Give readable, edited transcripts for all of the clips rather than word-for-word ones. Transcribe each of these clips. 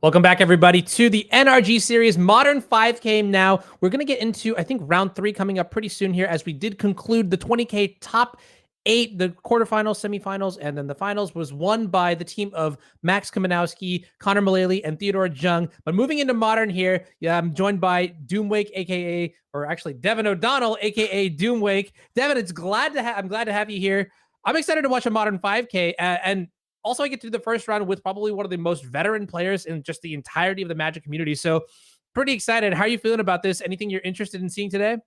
Welcome back, everybody, to the NRG series, Modern 5K now. We're going to get into, I think, round 3 coming up pretty soon here as we did conclude the 20K top 8, the quarterfinals, semifinals, and then the finals was won by the team of Max Kaminowski, Connor Mullally, and Theodore Jung. But moving into Modern here, I'm joined by Doomwake, aka, or actually Devin O'Donnell, aka Doomwake. Devin, I'm glad to have you here. I'm excited to watch a Modern 5K, and also, I get to do the first round with probably one of the most veteran players in just the entirety of the Magic community. So pretty excited. How are you feeling about this? Anything you're interested in seeing today?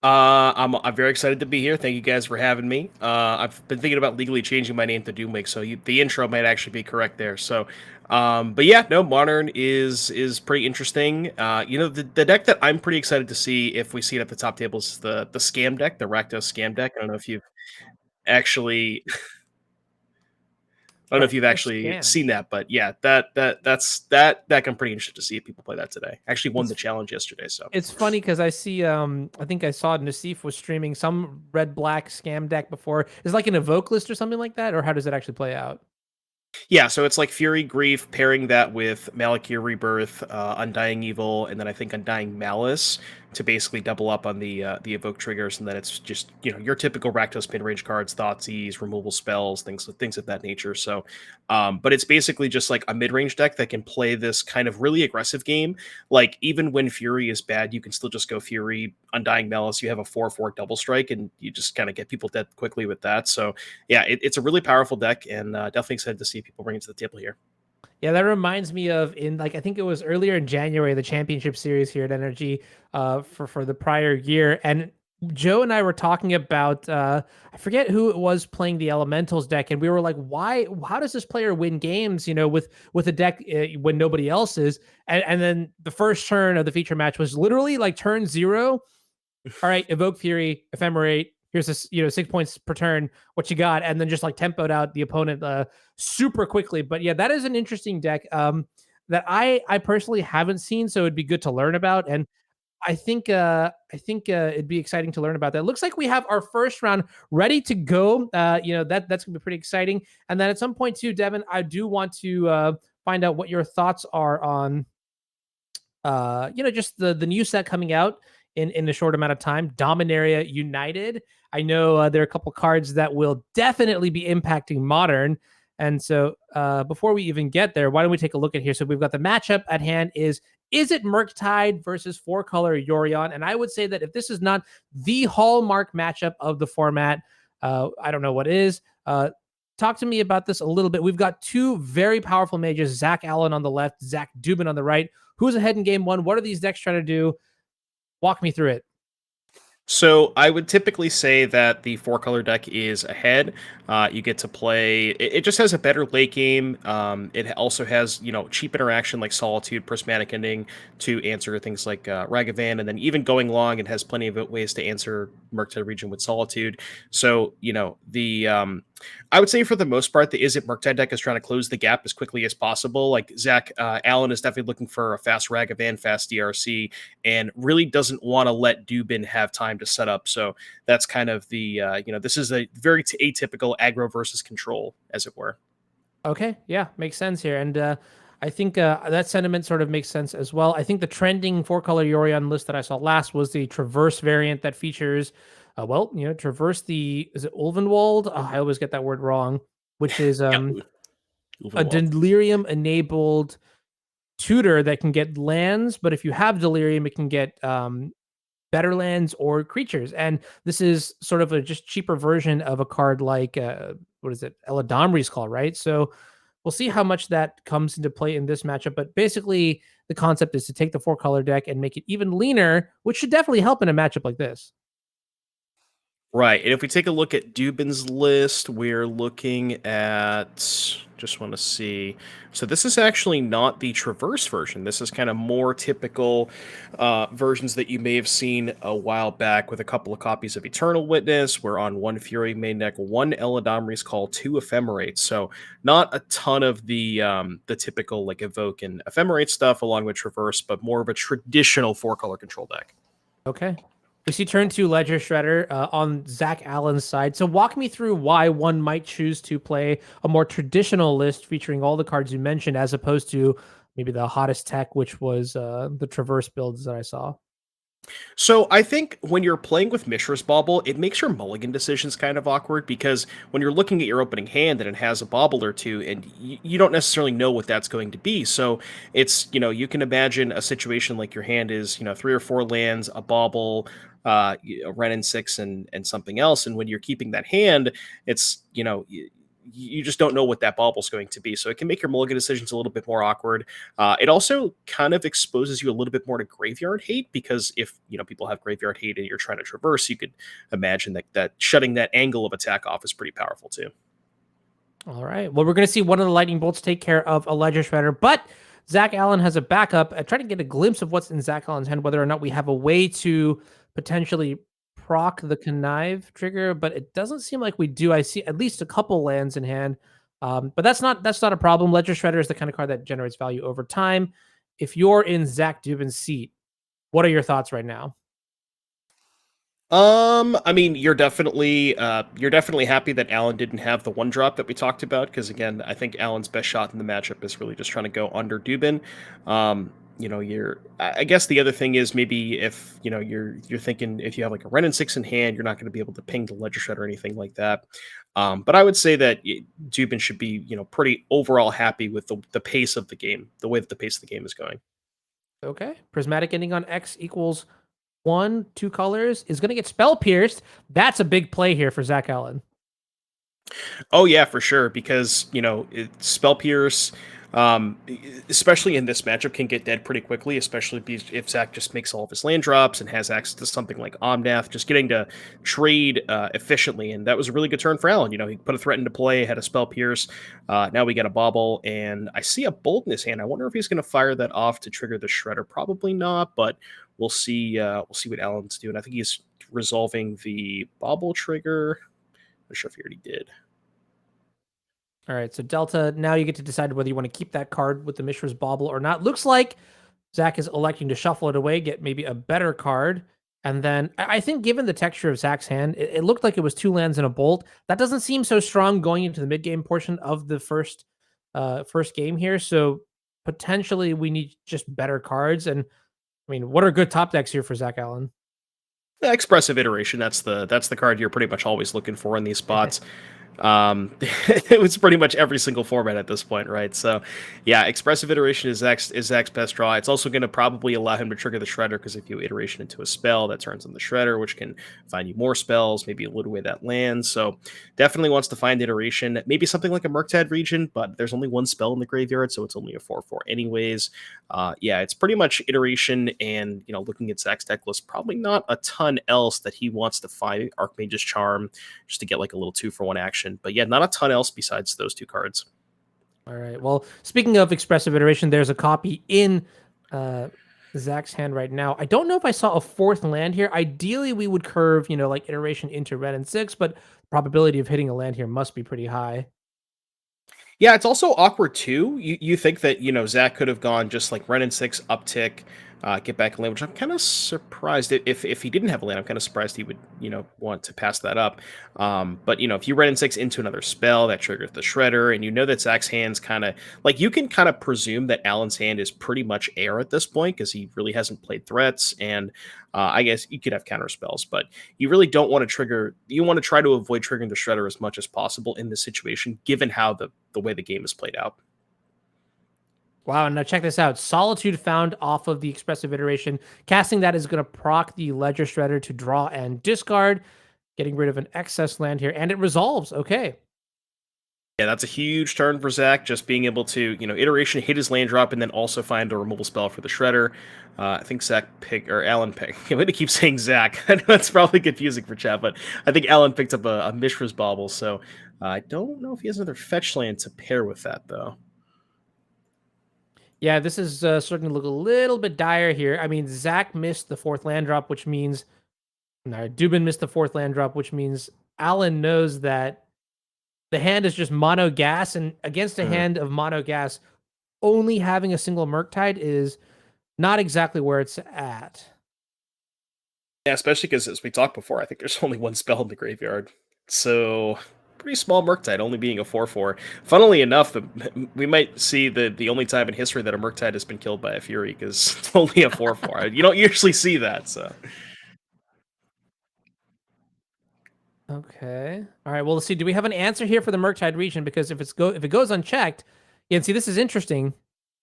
I'm very excited to be here. Thank you guys for having me. I've been thinking about legally changing my name to Doomwake, so the intro might actually be correct there. So, but yeah, no, Modern is pretty interesting. The deck that I'm pretty excited to see if we see it at the top table is the scam deck, the Rakdos scam deck. I don't know if you've actually I don't know if you've actually seen that, but yeah, that's that deck. I'm pretty interested to see if people play that today. Actually won the challenge yesterday, so it's funny because I see I think I saw Nassif was streaming some red black scam deck before. Is it like an evoke list or something like that, or how does it actually play out? yeah, so it's like Fury Grief, pairing that with Malakir Rebirth, Undying Evil, and then I think Undying Malice to basically double up on the evoke triggers, and then it's just your typical Rakdos pin range cards, Thoughtseize, removal spells, things of that nature. So, but it's basically just like a mid range deck that can play this kind of really aggressive game. Like even when Fury is bad, you can still just go Fury, Undying Malice. You have a 4/4 double strike, and you just kind of get people dead quickly with that. So yeah, it's a really powerful deck, and definitely excited to see people bring it to the table here. Yeah, that reminds me of I think it was earlier in January, the championship series here at Energy for the prior year. And Joe and I were talking about I forget who it was playing the Elementals deck, and we were like, how does this player win games, with a deck when nobody else is? And then the first turn of the feature match was literally like turn 0. All right, evoke Fury, Ephemerate. Here's this, 6 points per turn. What you got? And then just like tempoed out the opponent super quickly. But yeah, that is an interesting deck that I personally haven't seen, so it'd be good to learn about. And I think it'd be exciting to learn about that. It looks like we have our first round ready to go. That's gonna be pretty exciting. And then at some point too, Devin, I do want to find out what your thoughts are on just the new set coming out in a short amount of time. Dominaria United. I know there are a couple cards that will definitely be impacting Modern. And so before we even get there, why don't we take a look at here? So we've got the matchup at hand is it Murktide versus 4-color Yorion? And I would say that if this is not the hallmark matchup of the format, I don't know what is. Talk to me about this a little bit. We've got two very powerful mages, Zach Allen on the left, Zach Dubin on the right. Who's ahead in game one? What are these decks trying to do? Walk me through it. So I would typically say that the 4-color deck is ahead. You get to play. It just has a better late game. It also has cheap interaction like Solitude, Prismatic Ending to answer things like Ragavan, and then even going long, it has plenty of ways to answer Murktide Regent with Solitude. So the I would say for the most part, the Izzet Murktide deck is trying to close the gap as quickly as possible. Like Zach Allen is definitely looking for a fast Ragavan, fast DRC, and really doesn't want to let Dubin have time to set up. So that's kind of the this is a very atypical aggro versus control, as it were. Okay, yeah, makes sense here. And I think that sentiment sort of makes sense as well. I think the trending 4-color Yorion list that I saw last was the Traverse variant that features Traverse is it Ulvenwald? Oh, I always get that word wrong, which is Yeah, a Delirium enabled tutor that can get lands, but if you have Delirium, it can get better lands or creatures. And this is sort of a just cheaper version of a card like what is it? Eladamri's Call, right? So we'll see how much that comes into play in this matchup. But basically, the concept is to take the 4-color deck and make it even leaner, which should definitely help in a matchup like this. Right, and if we take a look at Dubin's list, we're looking at, just want to see, so this is actually not the Traverse version. This is kind of more typical versions that you may have seen a while back with a couple of copies of Eternal Witness. We're on 1 Fury main deck, 1 Eladamri's Call, 2 Ephemerates, so not a ton of the typical like Evoke and Ephemerate stuff along with Traverse, but more of a traditional 4-color control deck. Okay. We see turn 2 Ledger Shredder on Zach Allen's side. So walk me through why one might choose to play a more traditional list featuring all the cards you mentioned as opposed to maybe the hottest tech, which was the Traverse builds that I saw. So I think when you're playing with Mishra's Bauble, it makes your mulligan decisions kind of awkward because when you're looking at your opening hand and it has a Bauble or two, and you don't necessarily know what that's going to be. So it's, you can imagine a situation like your hand is, 3 or 4 lands, a Bauble, a Ren and 6, and something else. And when you're keeping that hand, it's, you just don't know what that Bauble's going to be. So it can make your mulligan decisions a little bit more awkward. It also kind of exposes you a little bit more to graveyard hate because if people have graveyard hate and you're trying to traverse, you could imagine that shutting that angle of attack off is pretty powerful too. All right. Well, we're going to see one of the lightning bolts take care of a Ledger Shredder, but Zach Allen has a backup. I try to get a glimpse of what's in Zach Allen's hand, whether or not we have a way to potentially proc the connive trigger, but it doesn't seem like we do. I see at least a couple lands in hand, but that's not a problem. Ledger Shredder is the kind of card that generates value over time. If you're in Zach Dubin's seat, what are your thoughts right now? I mean, you're definitely happy that Allen didn't have the one drop that we talked about because again, I think Allen's best shot in the matchup is really just trying to go under Dubin. I guess the other thing is maybe if you're thinking if you have like a Ren and 6 in hand, you're not going to be able to ping the Ledger Shred or anything like that. But I would say that Dubin should be pretty overall happy with the pace of the game, the way that the pace of the game is going. Okay. Prismatic ending on X equals 2 colors is going to get spell pierced. That's a big play here for Zach Allen. Oh yeah, for sure. Because spell pierce, especially in this matchup, can get dead pretty quickly. Especially if Zach just makes all of his land drops and has access to something like Omnath, just getting to trade efficiently. And that was a really good turn for Allen. He put a threat into play, had a spell pierce. Now we got a Bauble, and I see a bolt in his hand. I wonder if he's going to fire that off to trigger the Shredder. Probably not, but we'll see. We'll see what Allen's doing. I think he's resolving the Bauble trigger. I'm not sure if he already did. All right, so Delta, now you get to decide whether you want to keep that card with the Mishra's Bauble or not. Looks like Zach is electing to shuffle it away, get maybe a better card. And then I think given the texture of Zach's hand, it looked like it was 2 lands and a bolt. That doesn't seem so strong going into the mid-game portion of the first game here. So potentially we need just better cards. And I mean, what are good top decks here for Zach Allen? Expressive Iteration. That's the card you're pretty much always looking for in these spots. It was pretty much every single format at this point, right? So, yeah, Expressive Iteration is Zach's best draw. It's also going to probably allow him to trigger the Shredder because if you iteration into a spell, that turns on the Shredder, which can find you more spells, maybe elude away that land. So, definitely wants to find iteration. Maybe something like a Murktide Regent, but there's only one spell in the graveyard, so it's only a 4/4 anyways. Yeah, it's pretty much iteration, and looking at Zach's deck list, probably not a ton else that he wants to find. Archmage's Charm, just to get like a little 2-for-1 action. But yeah, not a ton else besides those 2 cards. All right. Well, speaking of Expressive Iteration, there's a copy in Zach's hand right now. I don't know if I saw a 4th land here. Ideally, we would curve, like iteration into Red and 6, but the probability of hitting a land here must be pretty high. Yeah, it's also awkward too. You think that Zach could have gone just like Ren and 6 uptick, get back a land, which I'm kind of surprised if he didn't have a land. I'm kind of surprised he would want to pass that up. But if you Ren and 6 into another spell that triggers the Shredder, and that Zach's hand's kind of like you can kind of presume that Allen's hand is pretty much air at this point because he really hasn't played threats, and I guess you could have counter spells, but you really don't want to trigger. You want to try to avoid triggering the Shredder as much as possible in this situation, given how the way the game is played out. Wow, and now check this out. Solitude found off of the Expressive Iteration. Casting that is going to proc the Ledger Shredder to draw and discard, getting rid of an excess land here, and it resolves. Okay. Yeah, that's a huge turn for Zach, just being able to, iteration, hit his land drop, and then also find a removal spell for the Shredder. I think Alan picked. I'm going to keep saying Zach. I know that's probably confusing for chat, but I think Alan picked up a Mishra's Bauble, so I don't know if he has another fetch land to pair with that, though. Yeah, this is starting to look a little bit dire here. I mean, Zach missed the 4th land drop, which means Dubin missed the 4th land drop, which means Alan knows that the hand is just mono gas, and against a hand of mono gas, only having a single Murktide is not exactly where it's at. Yeah, especially because, as we talked before, I think there's only one spell in the graveyard. So pretty small Murktide, only being a 4/4. Funnily enough, we might see the only time in history that a Murktide has been killed by a Fury, because it's only a 4/4. You don't usually see that, so. Okay. All right. Well, let's see. Do we have an answer here for the Murktide Regent? Because if it goes unchecked, yeah. And see, this is interesting.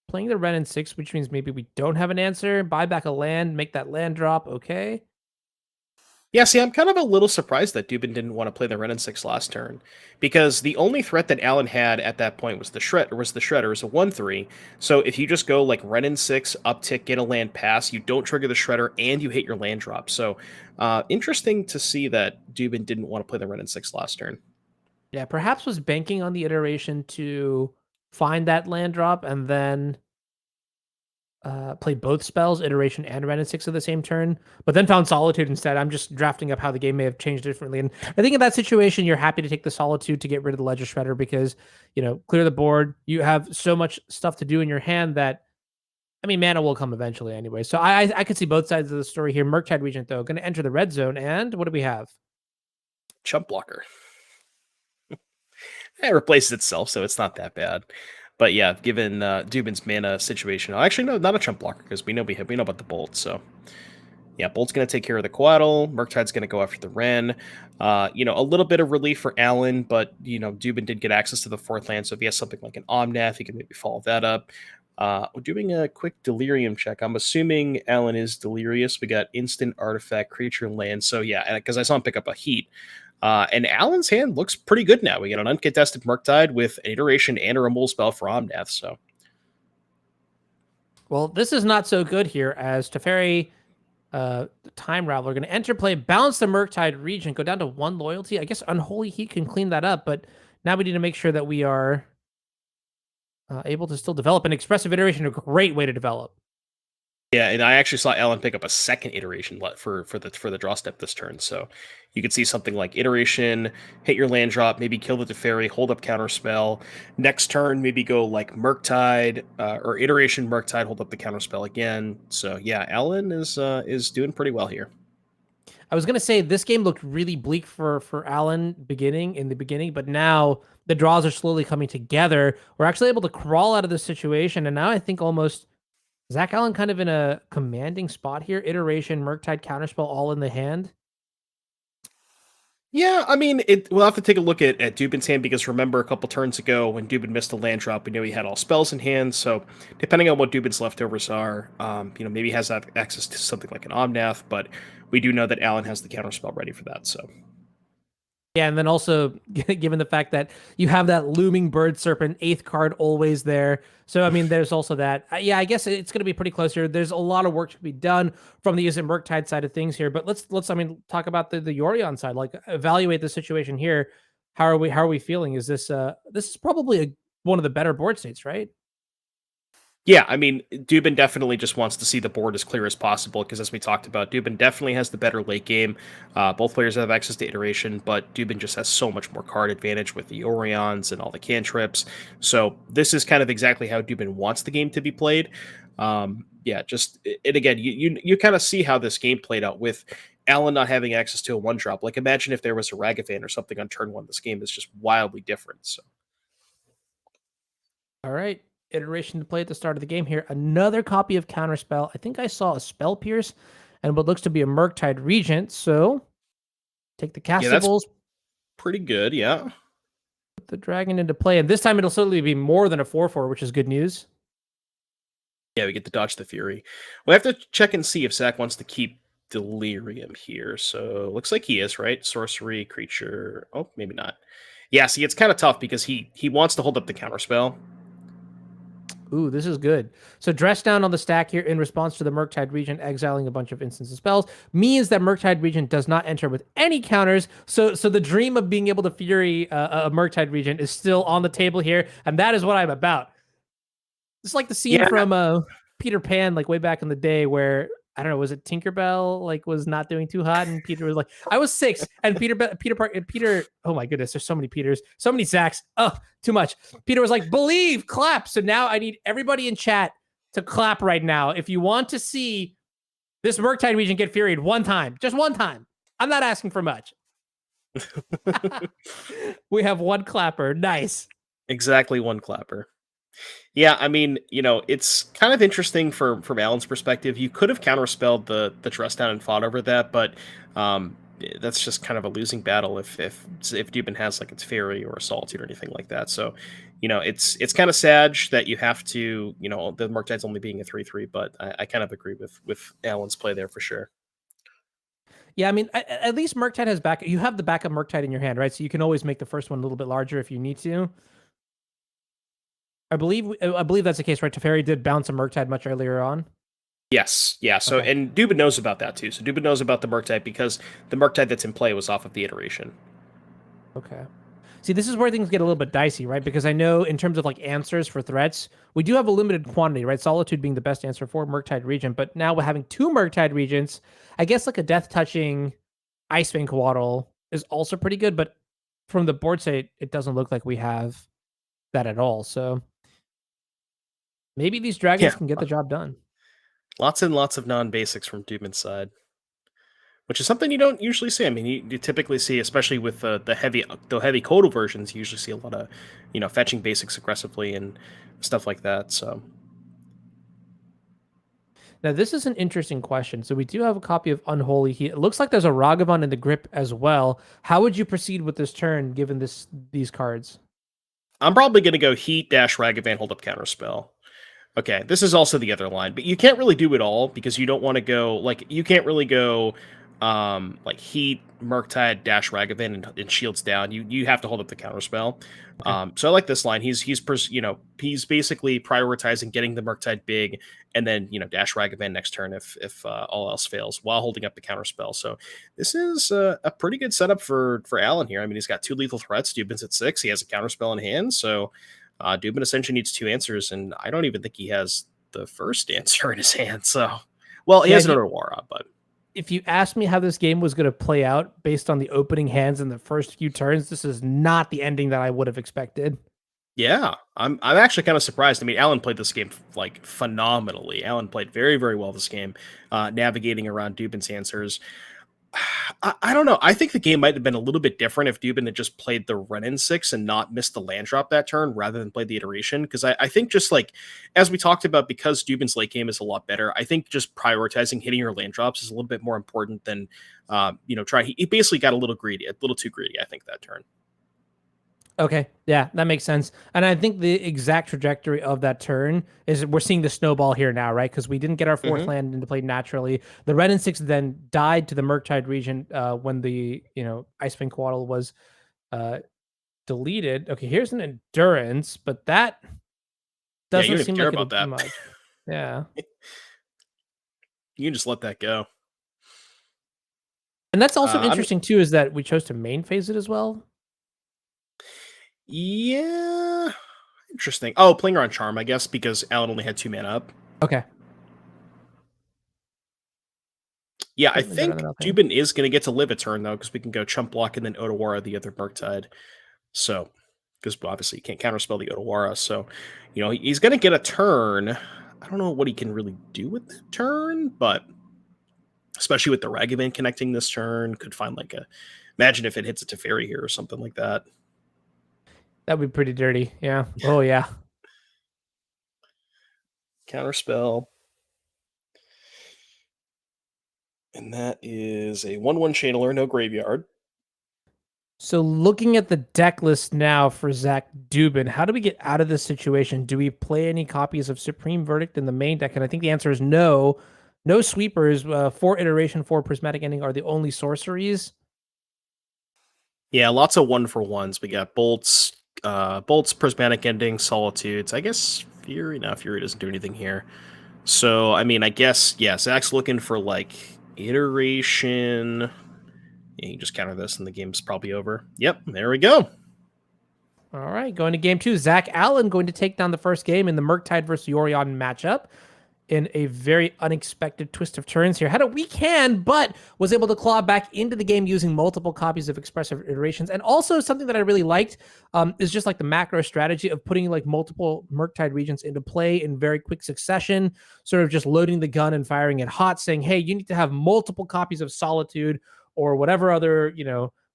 Playing the Ren in 6, which means maybe we don't have an answer. Buy back a land, make that land drop. Okay. Yeah, see, I'm kind of a little surprised that Dubin didn't want to play the Ren and 6 last turn, because the only threat that Alan had at that point was the Shredder, a 1/3. So if you just go like Ren and 6, uptick, get a land pass, you don't trigger the Shredder, and you hit your land drop. So interesting to see that Dubin didn't want to play the Ren and 6 last turn. Yeah. Perhaps was banking on the iteration to find that land drop and then play both spells, Iteration and Ren and 6 at the same turn, but then found Solitude instead. I'm just drafting up how the game may have changed differently. And I think in that situation, you're happy to take the Solitude to get rid of the Ledger Shredder because, clear the board. You have so much stuff to do in your hand that, I mean, mana will come eventually anyway. So I could see both sides of the story here. Murktide Regent, though, going to enter the red zone. And what do we have? Chump Blocker. It replaces itself, so it's not that bad. But yeah, given Dubin's mana situation, actually no, not a Chump Blocker, because we know about the Bolt. So yeah, Bolt's going to take care of the Coatl. Murktide's going to go after the Ren. A little bit of relief for Alan, but Dubin did get access to the 4th land, so if he has something like an Omnath, he can maybe follow that up. We're doing a quick Delirium check. I'm assuming Alan is Delirious. We got instant artifact, creature, land. So yeah, because I saw him pick up a Heat. And Alan's hand looks pretty good now. We got an uncontested Murktide with an Iteration and a removal spell for Omnath. So, well, this is not so good here as Teferi, the Time Raveler, going to enter play, balance the Murktide Regent, go down to 1 loyalty. I guess Unholy Heat can clean that up, but now we need to make sure that we are able to still develop. An Expressive Iteration, a great way to develop. yeah, and I actually saw Alan pick up a 2nd Iteration for the draw step this turn. So you could see something like Iteration, hit your land drop, maybe kill the Teferi, hold up Counterspell. Next turn, maybe go like Murktide or Iteration Murktide, hold up the Counterspell again. So yeah, Alan is doing pretty well here. I was going to say this game looked really bleak for Alan in the beginning, but now the draws are slowly coming together. We're actually able to crawl out of this situation, and now I think almost Zach Allen kind of in a commanding spot here. Iteration, Murktide, Counterspell, all in the hand. Yeah, I mean, we'll have to take a look at Dubin's hand, because remember a couple turns ago when Dubin missed a land drop, we knew he had all spells in hand. So depending on what Dubin's leftovers are, maybe he has access to something like an Omnath, but we do know that Alan has the Counterspell ready for that. So. Yeah, and then also given the fact that you have that looming Bird Serpent 8th card always there. So, I mean, there's also that. Yeah, I guess it's going to be pretty close here. There's a lot of work to be done from the Izzet Murktide side of things here. But let's talk about the Yorion side. Like, evaluate the situation here. How are we feeling? Is this is probably one of the better board states, right? Yeah, I mean, Dubin definitely just wants to see the board as clear as possible, because as we talked about, Dubin definitely has the better late game. Both players have access to Iteration, but Dubin just has so much more card advantage with the Orions and all the cantrips. So this is kind of exactly how Dubin wants the game to be played. Again, you kind of see how this game played out with Alan not having access to a 1-drop. Like, imagine if there was a Ragavan or something on turn 1. This game is just wildly different. So, all right. Iteration to play at the start of the game here. Another copy of Counterspell. I think I saw a Spell Pierce and what looks to be a Murktide Regent. So take the castables. Yeah, pretty good, yeah. Put the dragon into play. And this time it'll certainly be more than a 4/4, which is good news. Yeah, we get to dodge the Fury. We have to check and see if Zach wants to keep Delirium here. So looks like he is, right? Sorcery, creature. Oh, maybe not. Yeah, see, it's kind of tough because he wants to hold up the Counterspell. Ooh, this is good. So dress down on the stack here in response to the Murktide Regent exiling a bunch of instants and spells means that Murktide Regent does not enter with any counters. So the dream of being able to Fury a Murktide Regent is still on the table here, and that is what I'm about. It's like the scene from Peter Pan, like way back in the day, where I don't know, was it Tinkerbell like was not doing too hot, and Peter was like, I was 6, and Peter. Oh my goodness, there's so many Peters, so many Zachs. Oh, too much. Peter was like, believe, clap. So now I need everybody in chat to clap right now if you want to see this Murktide Regent get Furied one time, just one time. I'm not asking for much. We have one clapper. Nice. Exactly one clapper. Yeah, I mean, it's kind of interesting from Alan's perspective. You could have counterspelled the dress down and fought over that, but that's just kind of a losing battle if Dubin has like its fairy or a solitude or anything like that. So, it's kind of sad that you have to, the Murktide's only being a 3/3, but I kind of agree with Alan's play there for sure. Yeah, I mean, at least Murktide has back. You have the backup Murktide in your hand, right? So you can always make the first one a little bit larger if you need to. I believe that's the case, right? Teferi did bounce a Murktide much earlier on. Yes, yeah. So Okay. and Dubin knows about that too. So Dubin knows about the Murktide because the Murktide that's in play was off of the iteration. Okay. See, this is where things get a little bit dicey, right? Because I know in terms of like answers for threats, we do have a limited quantity, right? Solitude being the best answer for Murktide Regent, but now we're having two Murktide Regents. I guess like a death touching Icewind Waddle is also pretty good, but from the board state, it doesn't look like we have that at all. So maybe these dragons Yeah, can get the job done. lots and lots of non-basics from Dubin's side, which is something you don't usually see. I mean, you typically see, especially with the heavy Kodo versions, you usually see a lot of fetching basics aggressively and stuff like that. So Now, this is an interesting question. So we do have a copy of Unholy Heat. It looks like there's a Ragavan in the grip as well. How would you proceed with this turn given these cards? I'm probably going to go Heat dash Ragavan hold up Counterspell. Okay, this is also the other line, but you can't really do it all because you don't want to go like you can't really go like Heat, Murktide, dash Ragavan and shields down. You have to hold up the counterspell. Okay. So I like this line. He's basically prioritizing getting the Murktide big and then dash Ragavan next turn if all else fails while holding up the counterspell. So this is a pretty good setup for Alan here. I mean, he's got two lethal threats. Dubin's at 6. He has a counterspell in hand, so Dubin essentially needs two answers, and I don't even think he has the first answer in his hand. So, well, he Yeah, has an Otawara, but if you asked me how this game was going to play out based on the opening hands in the first few turns, this is not the ending that I would have expected. yeah, I'm actually kind of surprised. I mean, Alan played this game like phenomenally. Alan played very very well this game, navigating around Dubin's answers. I don't know. I think the game might have been a little bit different if Dubin had just played the run in 6 and not missed the land drop that turn rather than play the iteration. Because I think just like, as we talked about, because Dubin's late game is a lot better, I think just prioritizing hitting your land drops is a little bit more important than, he basically got a little greedy, a little too greedy, I think, that turn. Okay, yeah, that makes sense. And I think the exact trajectory of that turn is we're seeing the snowball here now, right? Because we didn't get our fourth land into play naturally. The red and 6 then died to the Murktide Regent when the Icewind Quaddle was deleted. Okay, here's an endurance, but that Yeah, you doesn't don't even seem care like about it'll do that. much. Yeah. You can just let that go. And that's also I'm interesting too, is that we chose to main phase it as well. Yeah, interesting. Oh, playing around Charm, I guess, because Alan only had 2 mana up. Okay. Yeah, I Certainly better think than nothing. Dubin is going to get to live a turn, though, because we can go Chump Block and then Otawara the other Murktide. So, because obviously you can't counterspell the Otawara. So, he's going to get a turn. I don't know what he can really do with that turn, but especially with the Ragavan connecting this turn, could find like a. Imagine if it hits a Teferi here or something like that. That would be pretty dirty. Yeah. Oh, yeah. Counterspell. And that is a 1/1 Channeler, no graveyard. So looking at the deck list now for Zach Dubin, how do we get out of this situation? Do we play any copies of Supreme Verdict in the main deck? And I think the answer is no. No sweepers. 4 iteration, 4 prismatic ending are the only sorceries. Yeah, lots of 1-for-1s. We got bolts, prismatic ending, solitudes. I guess Fury. No, Fury doesn't do anything here. So I mean, I guess yeah. Zach's looking for like iteration. Yeah, you just counter this and the game's probably over. Yep, there we go. All right, going to game 2. Zach Allen going to take down the first game in the Murktide versus Yorion matchup in a very unexpected twist of turns here. Had a weak hand, but was able to claw back into the game using multiple copies of Expressive Iterations. And also something that I really liked is just like the macro strategy of putting like multiple Murktide Regents into play in very quick succession, sort of just loading the gun and firing it hot, saying, hey, you need to have multiple copies of Solitude or whatever other,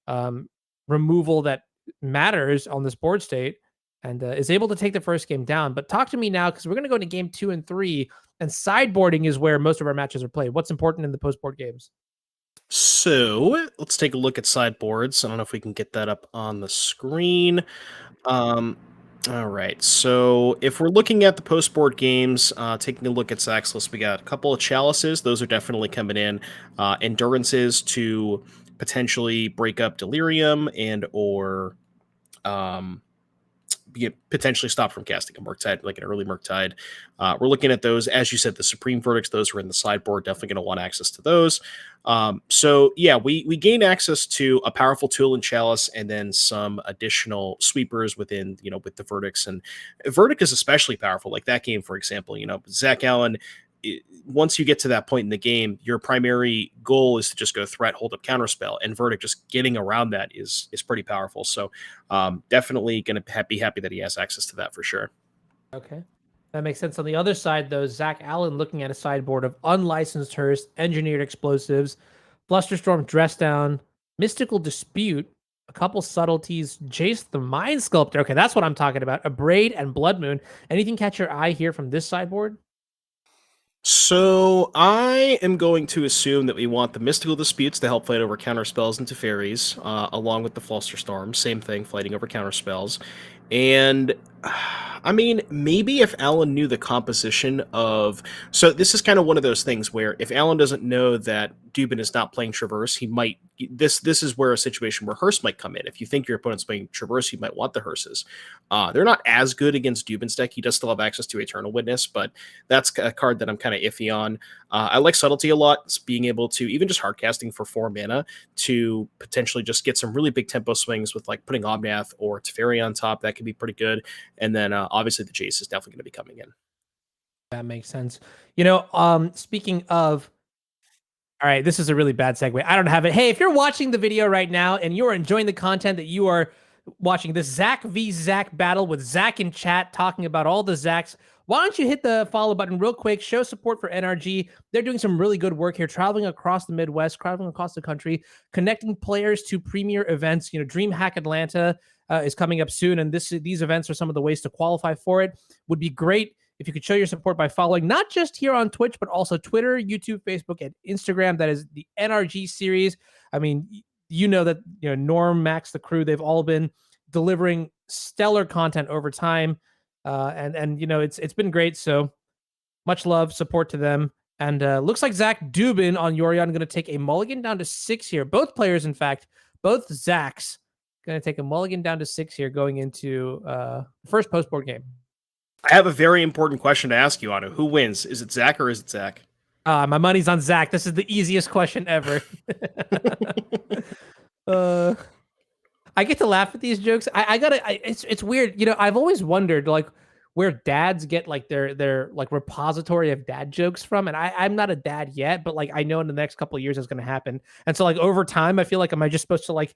um, removal that matters on this board state, and is able to take the first game down. But talk to me now, because we're going to go into game 2 and 3, and sideboarding is where most of our matches are played. What's important in the post board games? So let's take a look at sideboards. I don't know if we can get that up on the screen. Um, all right. So if we're looking at the post board games, taking a look at Zach's list, we got a couple of chalices. Those are definitely coming in. Endurances to potentially break up delirium and or potentially stop from casting a Murktide, like an early Murktide. We're looking at those. As you said, the Supreme Verdicts, those are in the sideboard. Definitely going to want access to those. So yeah, we gain access to a powerful tool in Chalice and then some additional sweepers within, with the Verdicts. And Verdict is especially powerful. Like that game, for example, Zach Allen, once you get to that point in the game, your primary goal is to just go threat, hold up, counterspell, and Verdict just getting around that is pretty powerful. So definitely going to be happy that he has access to that for sure. Okay. That makes sense. On the other side, though, Zach Allen looking at a sideboard of unlicensed Hearst, engineered explosives, Flusterstorm, Dress Down, Mystical Dispute, a couple subtleties, Jace the Mind Sculptor. Okay, that's what I'm talking about. Abrade and Blood Moon. Anything catch your eye here from this sideboard? So I am going to assume that we want the Mystical Disputes to help fight over counterspells into fairies, along with the Flusterstorm. Same thing, fighting over counterspells. And I mean, maybe if Alan knew the composition of... So this is kind of one of those things where if Alan doesn't know that Dubin is not playing Traverse, he might... This is where a situation where Hearst might come in. If you think your opponent's playing Traverse, you might want the Hearses. They're not as good against Dubin's deck. He does still have access to Eternal Witness, but that's a card that I'm kind of iffy on. I like Subtlety a lot. It's being able to, even just hardcasting for 4 mana, to potentially just get some really big tempo swings with like putting Omnath or Teferi on top. That could be pretty good. And then obviously the Jace is definitely going to be coming in. That makes sense. Speaking of... All right, this is a really bad segue. I don't have it. Hey, if you're watching the video right now and you're enjoying the content that you are watching, this Zach v. Zach battle with Zach in chat talking about all the Zachs, why don't you hit the follow button real quick, show support for NRG. They're doing some really good work here, traveling across the Midwest, traveling across the country, connecting players to premier events. DreamHack Atlanta is coming up soon, and these events are some of the ways to qualify for it. Would be great if you could show your support by following not just here on Twitch, but also Twitter, YouTube, Facebook, and Instagram. That is the NRG series. I mean, that Norm, Max, the crew, they've all been delivering stellar content over time. And it's been great. So much love, support to them. And looks like Zach Dubin on Yorion going to take a mulligan down to 6 here. Both players, in fact, both Zachs going to take a mulligan down to 6 here going into first post board game. I have a very important question to ask you, Anu. Who wins? Is it Zach or is it Zach? My money's on Zach. This is the easiest question ever. I get to laugh at these jokes. It's weird. I've always wondered like where dads get like their like repository of dad jokes from. And I'm not a dad yet, but like I know in the next couple of years it's going to happen. And so like over time, I feel like am I just supposed to like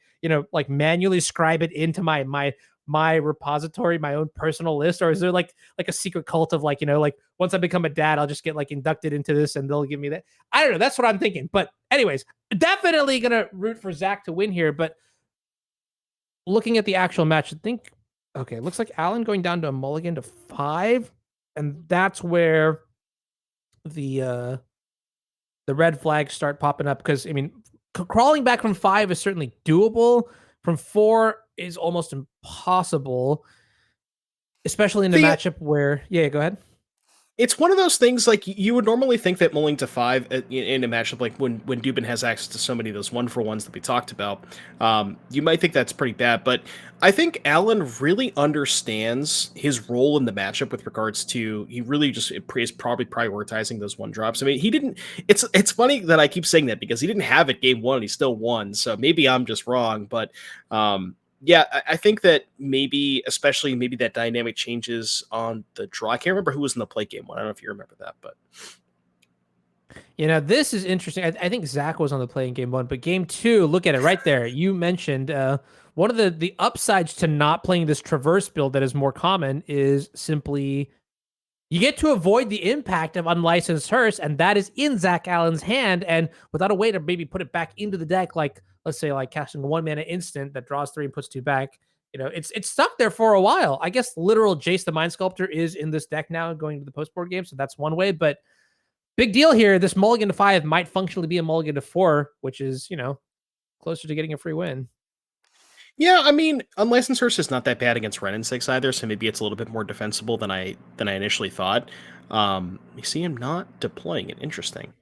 manually scribe it into my repository, my own personal list, or is there like a secret cult of like once I become a dad, I'll just get like inducted into this and they'll give me that? I don't know. That's what I'm thinking. But anyways, definitely gonna root for Zach to win here. But looking at the actual match, I think okay, it looks like Allen going down to a mulligan to 5, and that's where the red flags start popping up. Because I mean, crawling back from 5 is certainly doable. From 4 is almost impossible, especially in a matchup where... Yeah, go ahead. It's one of those things, like, you would normally think that mulling to 5 in a matchup, like when Dubin has access to so many of those 1-for-1s that we talked about, you might think that's pretty bad, but I think Alan really understands his role in the matchup with regards to, he really just is probably prioritizing those 1-drops. I mean, he didn't... It's funny that I keep saying that, because he didn't have it game 1, and he still won, so maybe I'm just wrong, but... yeah, I think that especially maybe that dynamic changes on the draw. I can't remember who was in the play game 1. I don't know if you remember that, but... this is interesting. I think Zach was on the play in game 1, but game 2, look at it right there. You mentioned one of the upsides to not playing this Traverse build that is more common is simply you get to avoid the impact of unlicensed Hearst, and that is in Zach Allen's hand, and without a way to maybe put it back into the deck like let's say like casting a 1-mana instant that draws 3 and puts 2 back, it's stuck there for a while. I guess literal Jace the Mind Sculptor is in this deck now going to the post board game, so that's one way. But big deal here. This mulligan to 5 might functionally be a mulligan to 4, which is closer to getting a free win. Yeah, I mean, Unlicensed Hearse is not that bad against Ren and 6 either, so maybe it's a little bit more defensible than I initially thought. You see him not deploying it. Interesting.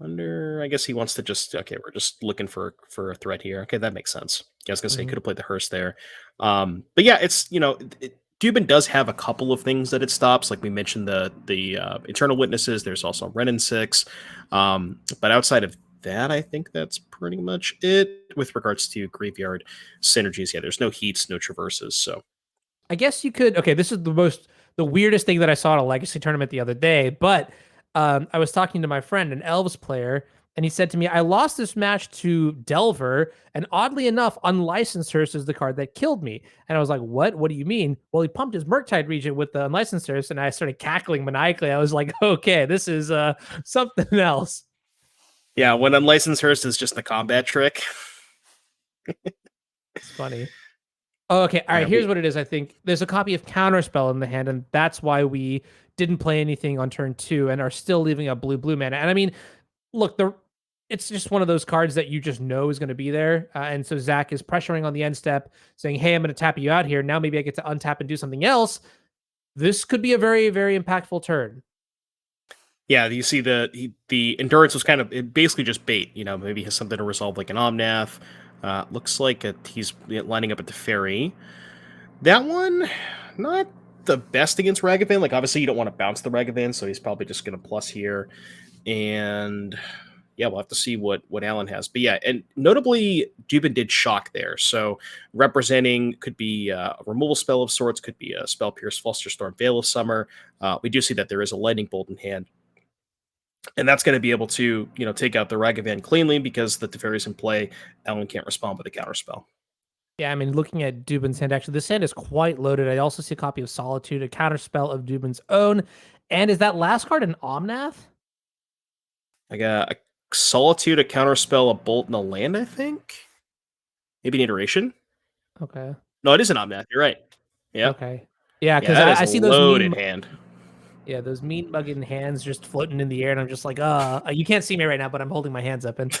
I guess he wants to just, okay, we're just looking for a threat here. Okay, that makes sense. I was gonna say, could have played the Hearse there. But yeah, it's, Dubin does have a couple of things that it stops. Like we mentioned the Eternal Witnesses. There's also Ren and 6. But outside of that, I think that's pretty much it with regards to graveyard synergies. Yeah, there's no heats, no traverses. So I guess you could. Okay, this is the weirdest thing that I saw at a Legacy tournament the other day. But I was talking to my friend, an Elves player, and he said to me, "I lost this match to Delver, and oddly enough, Unlicensed Hearse is the card that killed me." And I was like, "What? What do you mean?" Well, he pumped his Murktide Regent with the Unlicensed Hearse, and I started cackling maniacally. I was like, "Okay, this is something else." yeah, when Unlicensed Hearse is just the combat trick. It's funny. Oh, okay. All right. Here's what it is. I think there's a copy of Counterspell in the hand, and that's why we didn't play anything on turn 2 and are still leaving a blue mana. And I mean, look, it's just one of those cards that you just know is going to be there. And so Zach is pressuring on the end step, saying, "Hey, I'm going to tap you out here. Now maybe I get to untap and do something else." This could be a very, very impactful turn. Yeah, you see the endurance was kind of basically just bait. Maybe he has something to resolve like an Omnath. Looks like he's lining up at the Fairy. That one, not the best against Ragavan. Like obviously you don't want to bounce the Ragavan, so he's probably just going to plus here. And yeah, we'll have to see what Alan has. But yeah, and notably, Dubin did shock there. So representing could be a removal spell of sorts, could be a Spell Pierce, Flusterstorm, Veil of Summer. We do see that there is a Lightning Bolt in hand. And that's going to be able to, take out the Ragavan cleanly because the Teferi's in play. Alan can't respond with a counterspell. Yeah, I mean, looking at Dubin's hand, actually, this hand is quite loaded. I also see a copy of Solitude, a counterspell of Dubin's own. And is that last card an Omnath? I got a Solitude, a counterspell, a bolt, and a land, I think? Maybe an iteration? Okay. No, it is an Omnath. You're right. Yeah. Okay. Yeah, because I see those loaded hand. Yeah, those mean mugging hands just floating in the air, and I'm just like, you can't see me right now, but I'm holding my hands up, and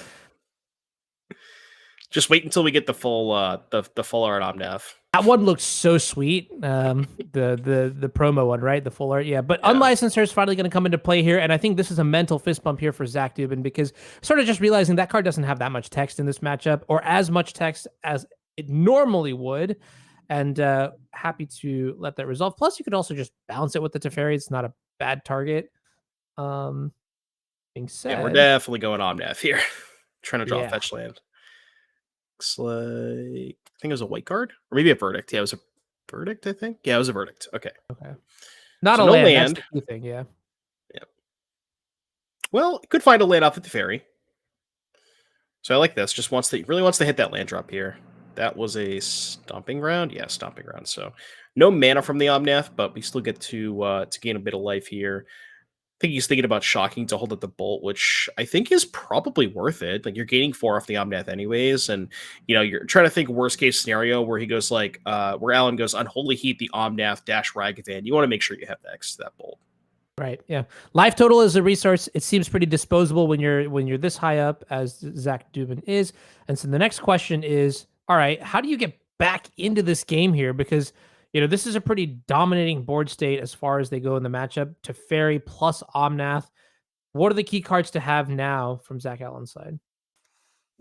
just wait until we get the full the full art Omnath. That one looks so sweet. The promo one, right? The full art, yeah. But Unlicensed is finally going to come into play here, and I think this is a mental fist bump here for Zach Dubin because sort of just realizing that card doesn't have that much text in this matchup, or as much text as it normally would. And happy to let that resolve. Plus, you could also just balance it with the Teferi. It's not a bad target. Being said, yeah, we're definitely going Omnath here. Trying to draw a fetch land. Looks like I think it was a white card, or maybe a verdict. Yeah, it was a verdict. I think. Yeah, it was a verdict. Okay. Okay. Not so a land. That's the key thing. Yeah. Yeah. Well, could find a land off at the Teferi. So I like this. Just really wants to hit that land drop here. That was a stomping ground. Yeah, stomping ground. So no mana from the Omnath, but we still get to gain a bit of life here. I think he's thinking about shocking to hold up the bolt, which I think is probably worth it. Like you're gaining 4 off the Omnath anyways, and you're trying to think worst case scenario where he goes like where Alan goes Unholy Heat the Omnath dash Ragavan. You want to make sure you have next to that bolt. Right. Yeah. Life total is a resource. It seems pretty disposable when you're this high up as Zach Dubin is. And so the next question is, all right, how do you get back into this game here? Because this is a pretty dominating board state as far as they go in the matchup. Teferi plus Omnath. What are the key cards to have now from Zach Allen's side?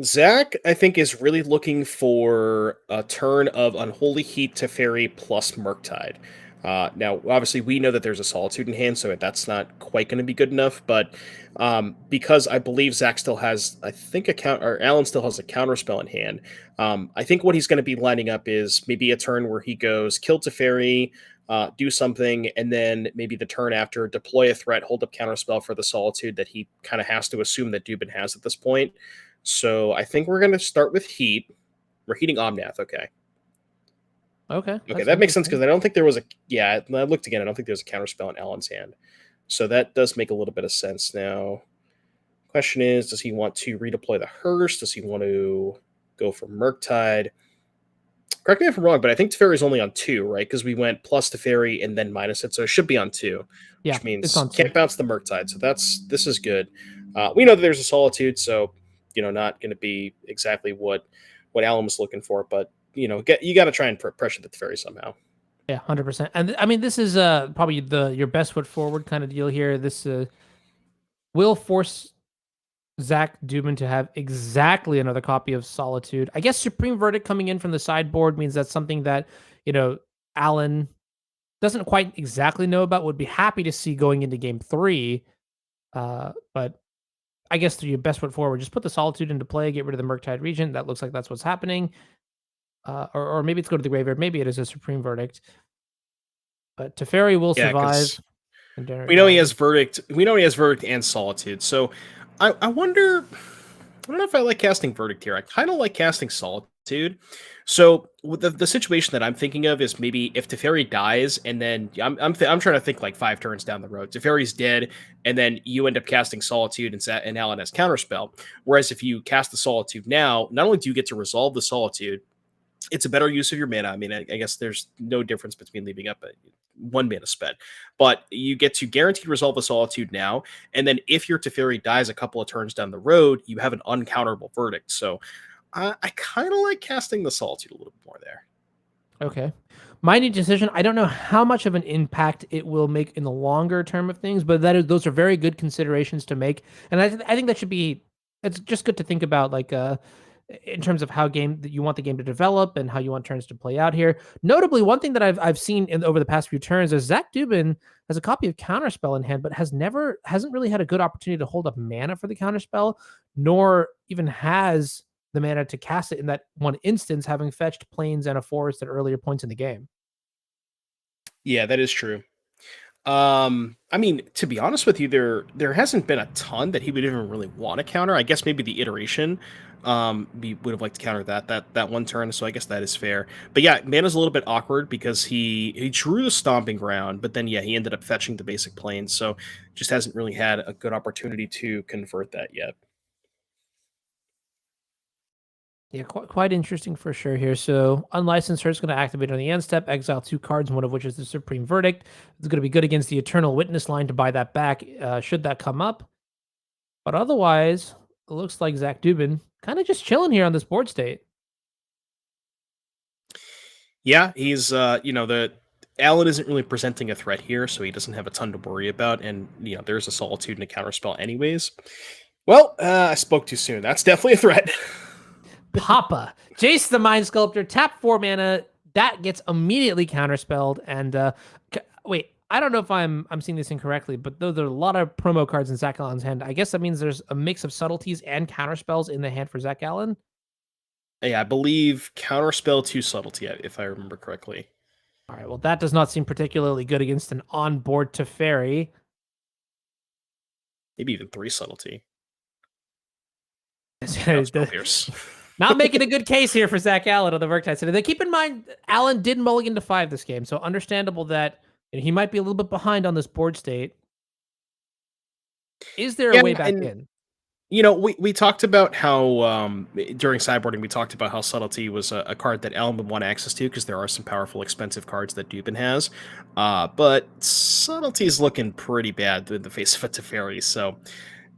Zach, I think, is really looking for a turn of Unholy Heat Teferi plus Murktide. Now, obviously, we know that there's a Solitude in hand, so that's not quite going to be good enough. But because I believe Zach still has, I think, Alan still has a counterspell in hand. I think what he's going to be lining up is maybe a turn where he goes kill Teferi, do something, and then maybe the turn after deploy a threat, hold up counterspell for the Solitude that he kind of has to assume that Dubin has at this point. So I think we're going to start with Heat. We're heating Omnath, okay. Okay, that makes sense because I don't think there was I looked again. I don't think there's a counterspell in Alan's hand. So that does make a little bit of sense now. Question is, does he want to redeploy the Hearse? Does he want to go for Murktide? Correct me if I'm wrong, but I think Teferi is only on 2, right? Because we went plus Teferi and then minus it, so it should be on 2, Yeah, which it's means on 2. can't bounce the Murktide. So this is good. We know that there's a Solitude, so not going to be exactly what Alan was looking for, but you got to try and pressure the Teferi somehow. Yeah, 100%. And I mean, this is probably your best foot forward kind of deal here. This will force Zach Dubin to have exactly another copy of Solitude. I guess Supreme Verdict coming in from the sideboard means that's something that, Alan doesn't quite exactly know about, would be happy to see going into game 3. But I guess through your best foot forward, just put the Solitude into play, get rid of the Murktide Regent. That looks like that's what's happening. Or maybe it's go to the graveyard. Maybe it is a Supreme Verdict. But Teferi will Yeah, survive. because And we know he has Verdict. We know he has Verdict and Solitude. So I wonder. I don't know if I like casting Verdict here. I kind of like casting Solitude. So with the situation that I'm thinking of is maybe if Teferi dies, and then I'm trying to think like 5 turns down the road. Teferi's dead, and then you end up casting Solitude, and Alan has Counterspell. Whereas if you cast the Solitude now, not only do you get to resolve the Solitude, it's a better use of your mana. I mean, I guess there's no difference between leaving up 1 mana spent, but you get to guaranteed resolve the Solitude now, and then if your Teferi dies a couple of turns down the road, you have an uncounterable Verdict. So I kind of like casting the Solitude a little bit more there. Okay. My new decision, I don't know how much of an impact it will make in the longer term of things, but those are very good considerations to make. And I think that should be, it's just good to think about, like, in terms of how that you want the game to develop and how you want turns to play out here. Notably, one thing that I've seen over the past few turns is Zach Dubin has a copy of Counterspell in hand, but hasn't really had a good opportunity to hold up mana for the Counterspell, nor even has the mana to cast it in that one instance, having fetched plains and a forest at earlier points in the game. Yeah, that is true. I mean, to be honest with you, there hasn't been a ton that he would even really want to counter. I guess maybe the iteration, we would have liked to counter that one turn. So I guess that is fair. But yeah, mana's a little bit awkward because he drew the Stomping Ground, but then yeah, he ended up fetching the basic plains. So just hasn't really had a good opportunity to convert that yet. Yeah, quite interesting for sure here. So, Unlicensed Heart's going to activate on the end step, exile 2 cards, one of which is the Supreme Verdict. It's going to be good against the Eternal Witness line to buy that back, should that come up. But otherwise, it looks like Zach Dubin kind of just chilling here on this board state. Yeah, he's the Alan isn't really presenting a threat here, so he doesn't have a ton to worry about, and there's a Solitude and a Counterspell anyways. Well, I spoke too soon. That's definitely a threat. Papa. Jace the Mind Sculptor, tap 4 mana. That gets immediately counterspelled. And wait, I don't know if I'm seeing this incorrectly, but though there are a lot of promo cards in Zach Allen's hand, I guess that means there's a mix of subtleties and counterspells in the hand for Zach Allen. Yeah, I believe Counterspell to Subtlety, if I remember correctly. All right, well, that does not seem particularly good against an on-board Teferi. Maybe even 3 Subtlety. Not making a good case here for Zach Allen on the Murktide side. They keep in mind, Allen did mulligan to 5 this game, so understandable that he might be a little bit behind on this board state. Is there a way back in? We talked about how during sideboarding, we talked about how Subtlety was a card that Allen would want access to because there are some powerful, expensive cards that Dubin has. But Subtlety is looking pretty bad in the face of a Teferi. So,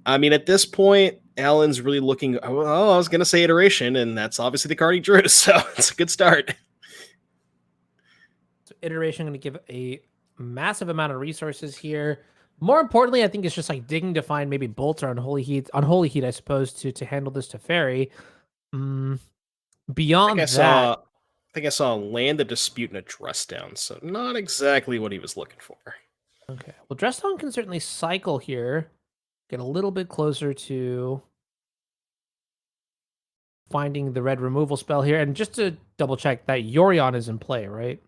I mean, at this point, Allen's really looking. Oh, I was going to say Iteration, and that's obviously the card he drew. So it's a good start. So Iteration going to give a massive amount of resources here. More importantly, I think it's just like digging to find maybe bolts or unholy heat, I suppose, to handle this Teferi. Beyond that, I think I saw land the dispute and a dress down, so not exactly what he was looking for. Okay, well, dress down can certainly cycle here, get a little bit closer to finding the red removal spell here, and just to double check that Yorion is in play, right?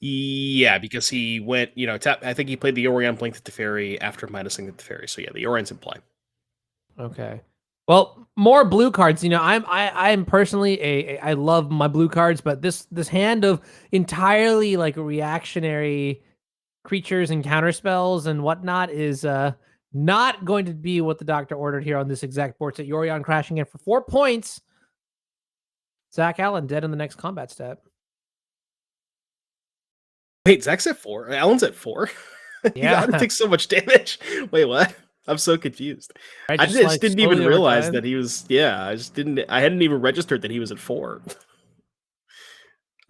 Yeah, because he went, tap. I think he played the Yorion Blink the Teferi after minusing the Teferi. So yeah, the Yorion's in play. Okay. Well, more blue cards. I'm personally I love my blue cards, but this hand of entirely like reactionary creatures and counter spells and whatnot is Not going to be what the doctor ordered here on this exact board set. Yorion crashing in for 4 points. Zach Allen dead in the next combat step. Wait, Zach's at 4? Allen's at 4? Yeah. How did it take so much damage? Wait, what? I'm so confused. Right, I just, just like, didn't even slowly over realize time. that he was. Yeah, I hadn't even registered that he was at 4.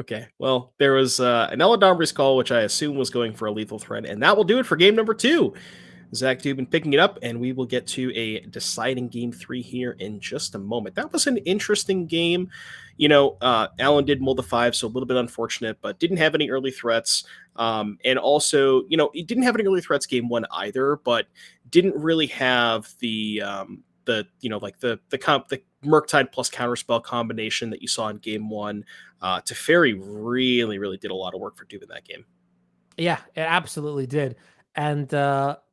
Okay, well, there was an Eladamri's call, which I assume was going for a lethal threat, and that will do it for game number 2. Zach Dubin picking it up, and we will get to a deciding game 3 here in just a moment. That was an interesting game. Allen did mull the 5, so a little bit unfortunate, but didn't have any early threats. And also, he didn't have any early threats game 1 either, but didn't really have the Murktide plus Counterspell combination that you saw in game 1. Teferi really, really did a lot of work for Dubin that game. Yeah, it absolutely did. And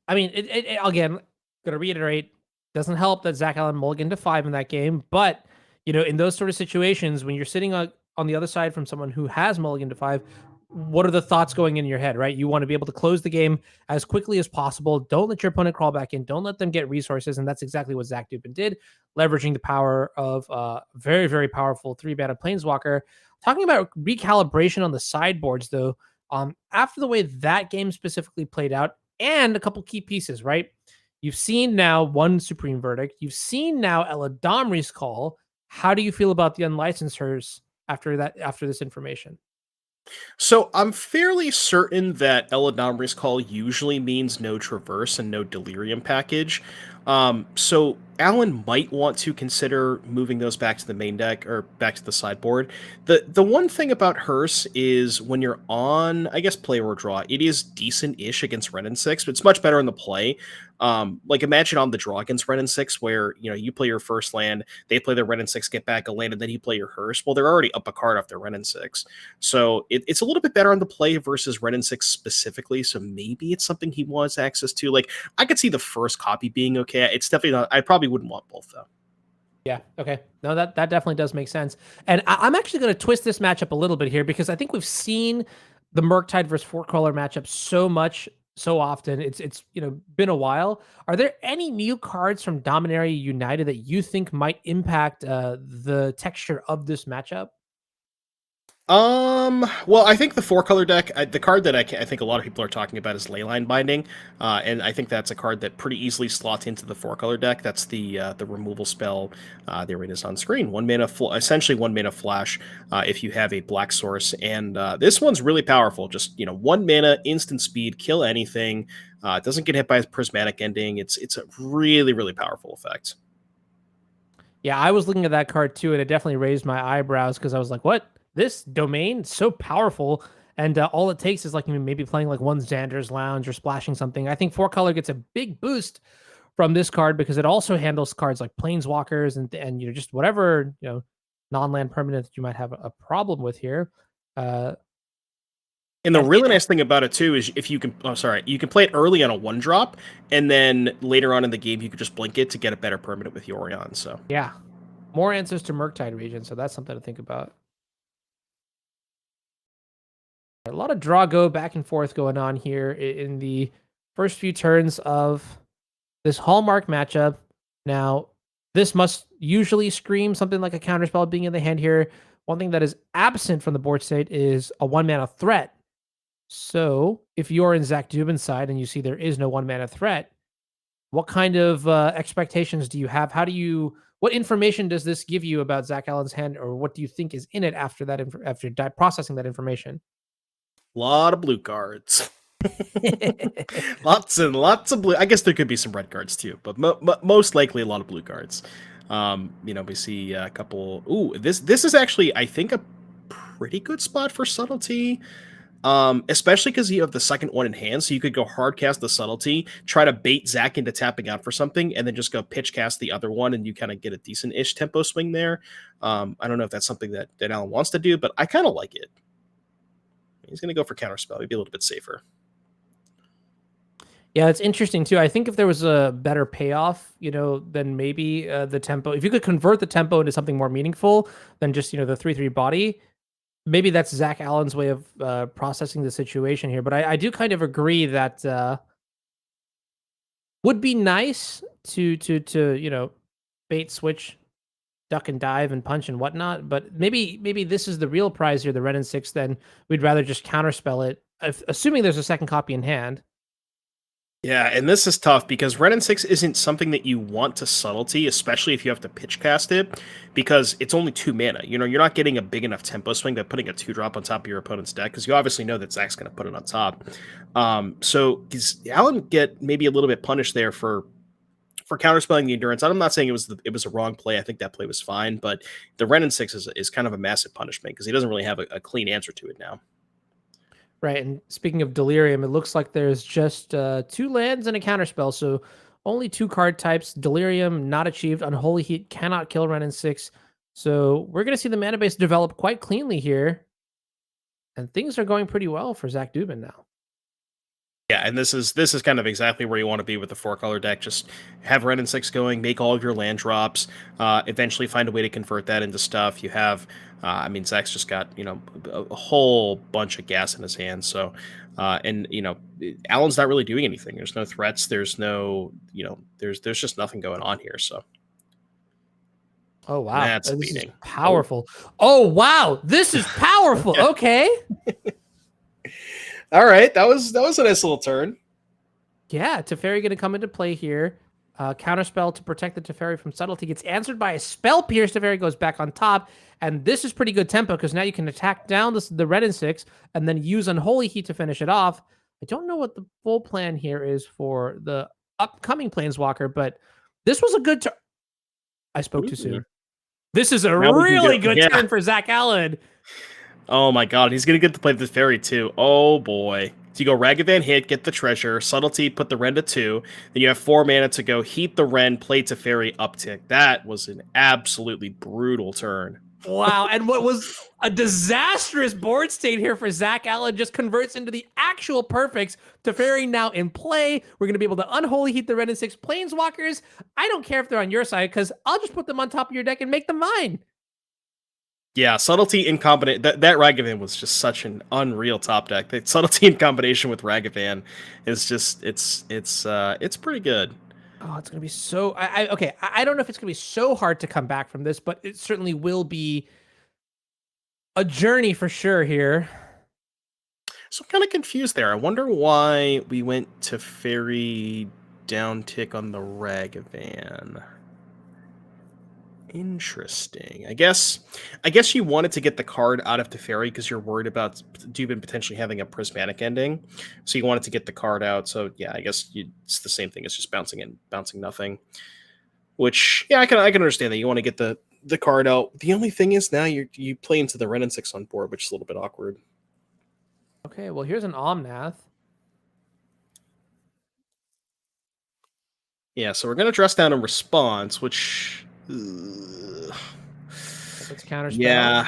I mean, it again, gonna reiterate, doesn't help that Zach Allen mulliganed to 5 in that game, but in those sort of situations, when you're sitting on the other side from someone who has mulliganed to 5, what are the thoughts going in your head, right? You want to be able to close the game as quickly as possible. Don't let your opponent crawl back in. Don't let them get resources, and that's exactly what Zach Dubin did, leveraging the power of very, very powerful 3-mana Planeswalker. Talking about recalibration on the sideboards, though, after the way that game specifically played out, and a couple key pieces, right? You've seen now one Supreme Verdict. You've seen now Eladamri's call. How do you feel about the unlicensors after this information? So I'm fairly certain that Eladamri's call usually means no traverse and no delirium package. So Alan might want to consider moving those back to the main deck or back to the sideboard. The one thing about Hearse is when you're on, I guess, play or draw, it is decent-ish against Ren and 6, but it's much better in the play. Like imagine on the draw against Ren and 6 where you play your first land, they play their Ren and 6, get back a land, and then you play your Hearse. Well, they're already up a card off their Ren and 6. So it's a little bit better on the play versus Ren and 6 specifically. So maybe it's something he wants access to. Like I could see the first copy being okay. It's definitely not. I probably wouldn't want both though. Yeah. Okay. No, that definitely does make sense. And I'm actually going to twist this matchup a little bit here because I think we've seen the Murktide versus Four Color matchup so much, so often. It's been a while. Are there any new cards from Dominaria United that you think might impact the texture of this matchup? Well, I think the 4-color deck, the card that I think a lot of people are talking about is Leyline Binding, and I think that's a card that pretty easily slots into the 4-color deck. That's the removal spell. The arena's on screen. Essentially 1 mana flash if you have a black source, and this one's really powerful. Just 1 mana, instant speed, kill anything. It doesn't get hit by a prismatic ending. It's a really, really powerful effect. Yeah, I was looking at that card too, and it definitely raised my eyebrows because I was like, "What? This domain so powerful?" And all it takes is like maybe playing like one Xander's Lounge or splashing something. I think 4-color gets a big boost from this card because it also handles cards like Planeswalkers and just whatever non-land permanent that you might have a problem with here. And the really nice thing about it too is if you can, you can play it early on a 1-drop, and then later on in the game you could just blink it to get a better permanent with Yorion. So yeah, more answers to Murktide Regent, so that's something to think about. A lot of draw go back and forth going on here in the first few turns of this Hallmark matchup. Now, this must usually scream something like a counterspell being in the hand here. One thing that is absent from the board state is a 1-mana threat. So, if you're in Zach Dubin's side and you see there is no 1-mana threat, what kind of expectations do you have? What information does this give you about Zach Allen's hand, or what do you think is in it after that? After processing that information? a lot of blue cards. Lots and lots of blue. I guess there could be some red cards too, but most likely a lot of blue cards. We see a couple. Ooh, this is actually, I think, a pretty good spot for Subtlety. Especially because you have the second one in hand, so you could go hard cast the Subtlety, try to bait Zach into tapping out for something, and then just go pitch cast the other one, and you kind of get a decent-ish tempo swing there. I don't know if that's something that Alan wants to do, but I kind of like it. He's going to go for Counterspell. He'd be a little bit safer. Yeah, it's interesting too. I think if there was a better payoff, then maybe the tempo. If you could convert the tempo into something more meaningful than just the 3/3 body, maybe that's Zach Allen's way of processing the situation here. But I do kind of agree that would be nice to bait switch, duck and dive and punch and whatnot. But maybe this is the real prize here, the red and 6. Then we'd rather just counterspell it, assuming there's a second copy in hand. Yeah, and this is tough because Ren and 6 isn't something that you want to subtlety, especially if you have to pitch cast it, because it's only 2 mana. You know, you're not getting a big enough tempo swing by putting a 2-drop on top of your opponent's deck, because you obviously know that Zach's going to put it on top. So does Alan get maybe a little bit punished there for counterspelling the endurance? I'm not saying it was a wrong play. I think that play was fine, but the Ren and 6 is kind of a massive punishment because he doesn't really have a clean answer to it now. Right, and speaking of Delirium, it looks like there's just 2 lands and a counterspell, so only 2 card types. Delirium not achieved. Unholy Heat cannot kill Ren and 6. So we're going to see the mana base develop quite cleanly here, and things are going pretty well for Zach Dubin now. Yeah, and this is kind of exactly where you want to be with the 4-color deck. Just have Ren and 6 going, make all of your land drops, eventually find a way to convert that into stuff. You have, Zach's just got a whole bunch of gas in his hands. So, and Alan's not really doing anything. There's no threats. There's no, there's just nothing going on here. So. Oh wow, That's this beating. is powerful. Oh wow, this is powerful. Okay. All right, that was a nice little turn. Yeah, Teferi going to come into play here. Counterspell to protect the Teferi from subtlety gets answered by a Spell Pierce. Teferi goes back on top, and this is pretty good tempo because now you can attack down the red and 6 and then use Unholy Heat to finish it off. I don't know what the full plan here is for the upcoming Planeswalker, but this was a good turn. I spoke too soon. This is a really good turn for Zach Allen. Oh my god, he's going to get to play the Teferi too. Oh boy. So you go Ragavan hit, get the treasure, subtlety, put the Ren to 2, then you have 4 mana to go heat the Ren, play Teferi, uptick. That was an absolutely brutal turn. Wow, and what was a disastrous board state here for Zach Allen just converts into the actual perfects. Teferi now in play. We're going to be able to Unholy Heat the red and 6 Planeswalkers. I don't care if they're on your side because I'll just put them on top of your deck and make them mine. Yeah, subtlety in combination. That Ragavan was just such an unreal top deck. The subtlety in combination with Ragavan is just it's pretty good. Oh, it's gonna be so. I don't know if it's gonna be so hard to come back from this, but it certainly will be a journey for sure here. So I'm kind of confused there. I wonder why we went to Fairy downtick on the Ragavan. Interesting. I guess you wanted to get the card out of Teferi because you're worried about Dubin potentially having a prismatic ending. So you wanted to get the card out. So yeah, I guess it's the same thing as just bouncing nothing. Which yeah, I can understand that you want to get the card out. The only thing is now you play into the Ren and 6 on board, which is a little bit awkward. Okay, well here's an Omnath. Yeah, so we're gonna dress down in response, which It's counterspell. Yeah,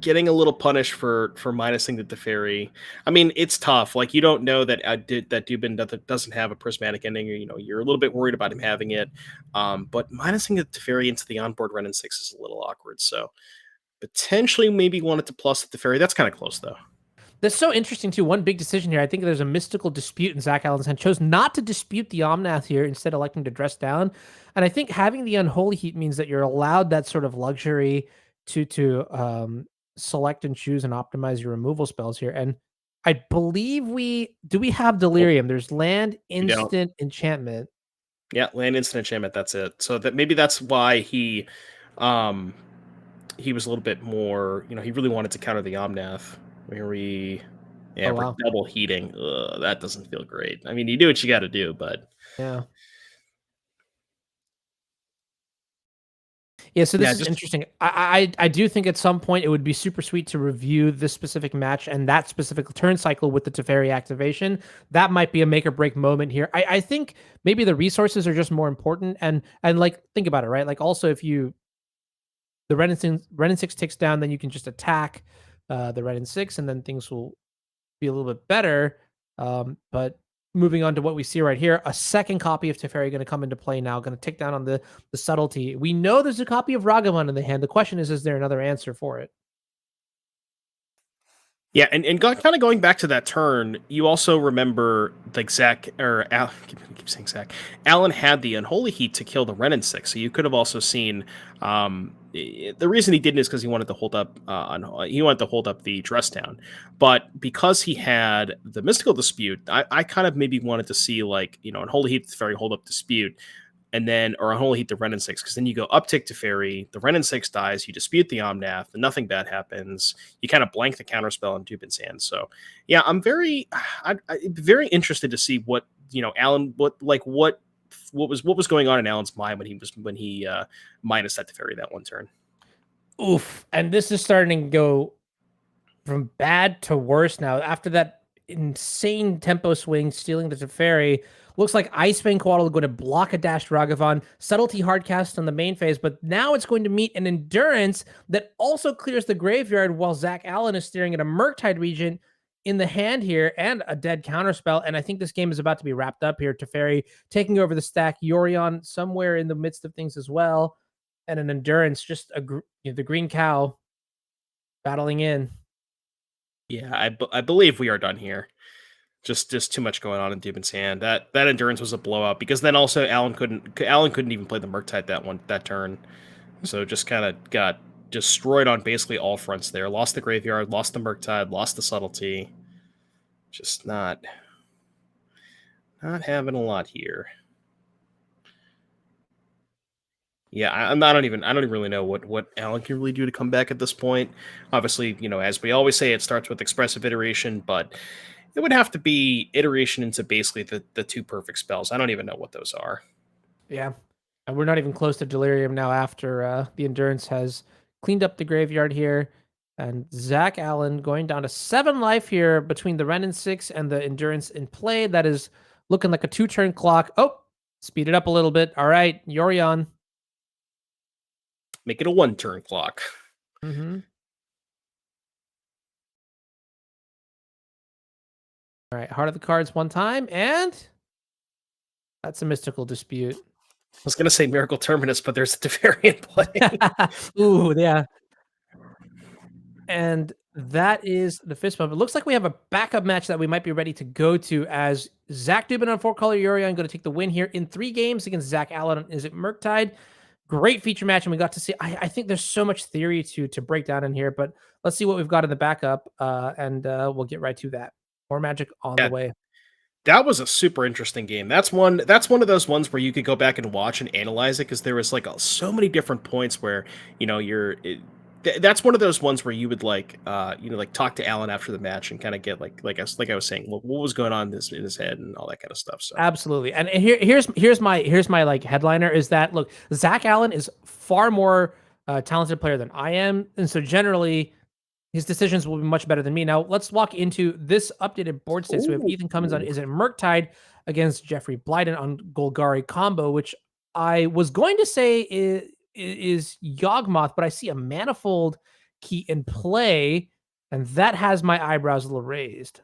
getting a little punished for minusing the Teferi. I mean, it's tough. Like you don't know that that Dubin doesn't have a prismatic ending. You're a little bit worried about him having it. But minusing the Teferi into the onboard Ren and 6 is a little awkward. So potentially maybe wanted to plus the Teferi. That's kind of close though. That's so interesting too. One big decision here. I think there's a mystical dispute in Zach Allen's hand. Chose not to dispute the Omnath here, instead electing to dress down. And I think having the Unholy Heat means that you're allowed that sort of luxury to select and choose and optimize your removal spells here. And I believe we have Delirium. There's land, instant, enchantment. Yeah, land, instant, enchantment. That's it. So maybe that's why he was a little bit more. He really wanted to counter the Omnath. We're double heating. Ugh, that doesn't feel great. I mean, you do what you got to do, but yeah. Yeah, so this is interesting. I do think at some point it would be super sweet to review this specific match and that specific turn cycle with the Teferi activation. That might be a make or break moment here. I think maybe the resources are just more important, and like think about it, right? Like also if the Ren and 6 ticks down, then you can just attack the Ren and 6, and then things will be a little bit better. But moving on to what we see right here, a second copy of Teferi going to come into play now, going to tick down on the subtlety. We know there's a copy of Ragavan in the hand. The question is there another answer for it? Yeah, and kind of going back to that turn, you also remember like Zach or Al, I keep saying Zach. Alan had the Unholy Heat to kill the Renin 6, so you could have also seen. The reason he didn't is because he wanted to hold up. He wanted to hold up the dress down, but because he had the Mystical Dispute, I kind of maybe wanted to see like Unholy Heat, Fairy hold up dispute, and then or Unholy Heat the Renin 6, because then you go uptick to Fairy, the Renin 6 dies, you dispute the Omnath, and nothing bad happens. You kind of blank the counterspell in Dubin's hand. So yeah, I'm very interested to see what Alan what was going on in Alan's mind when he minus that to Fairy that one turn. Oof. And this is starting to go from bad to worse now. After that insane tempo swing, stealing the Teferi, looks like Ice Fang Coatl going to block a dashed Ragavan, Subtlety hardcast on the main phase, but now it's going to meet an Endurance that also clears the graveyard while Zach Allen is staring at a Murktide Regent in the hand here and a dead counterspell. And I think this game is about to be wrapped up here. Teferi taking over the stack, Yorion somewhere in the midst of things as well, and an Endurance, just the green cow battling in. Yeah, I believe we are done here. Just too much going on in Dubin's hand. That Endurance was a blowout because then also Alan couldn't even play the Murktide that turn. So just kind of got destroyed on basically all fronts there. Lost the graveyard, lost the Murktide, lost the Subtlety. Just not having a lot here. Yeah, I don't even really know what Alan can really do to come back at this point. Obviously, as we always say, it starts with Expressive Iteration, but it would have to be iteration into basically the two perfect spells. I don't even know what those are. Yeah. And we're not even close to Delirium now after the Endurance has cleaned up the graveyard here. And Zach Allen going down to 7 life here between the Renin 6 and the Endurance in play. That is looking like a 2-turn clock. Oh, speed it up a little bit. All right, Yorion. Make it a 1-turn clock. Mm-hmm. All right, Heart of the Cards one time, and that's a Mystical Dispute. I was going to say Miracle Terminus, but there's a Teferi in play. Ooh, yeah. And that is the fist bump. It looks like we have a backup match that we might be ready to go to as Zach Dubin on 4-color Yorion going to take the win here in 3 games against Zach Allen on Izzet Murktide. Great feature match, and we got to see. I think there's so much theory to break down in here, but let's see what we've got in the backup, and we'll get right to that. More Magic on the way. That was a super interesting game. That's one of those ones where you could go back and watch and analyze it because there was like so many different points where that's one of those ones where you would like talk to Alan after the match and kind of get like I was saying what was going on in his head and all that kind of stuff. So absolutely, and here's my like headliner is that look, Zach Allen is far more talented player than I am, and so generally his decisions will be much better than me. Now, let's walk into this updated board state. So we have Ethan Cummins on Izzet Murktide against Jeffrey Blyden on Golgari combo, which I was going to say is Yawgmoth, but I see a Manifold key in play, and that has my eyebrows a little raised.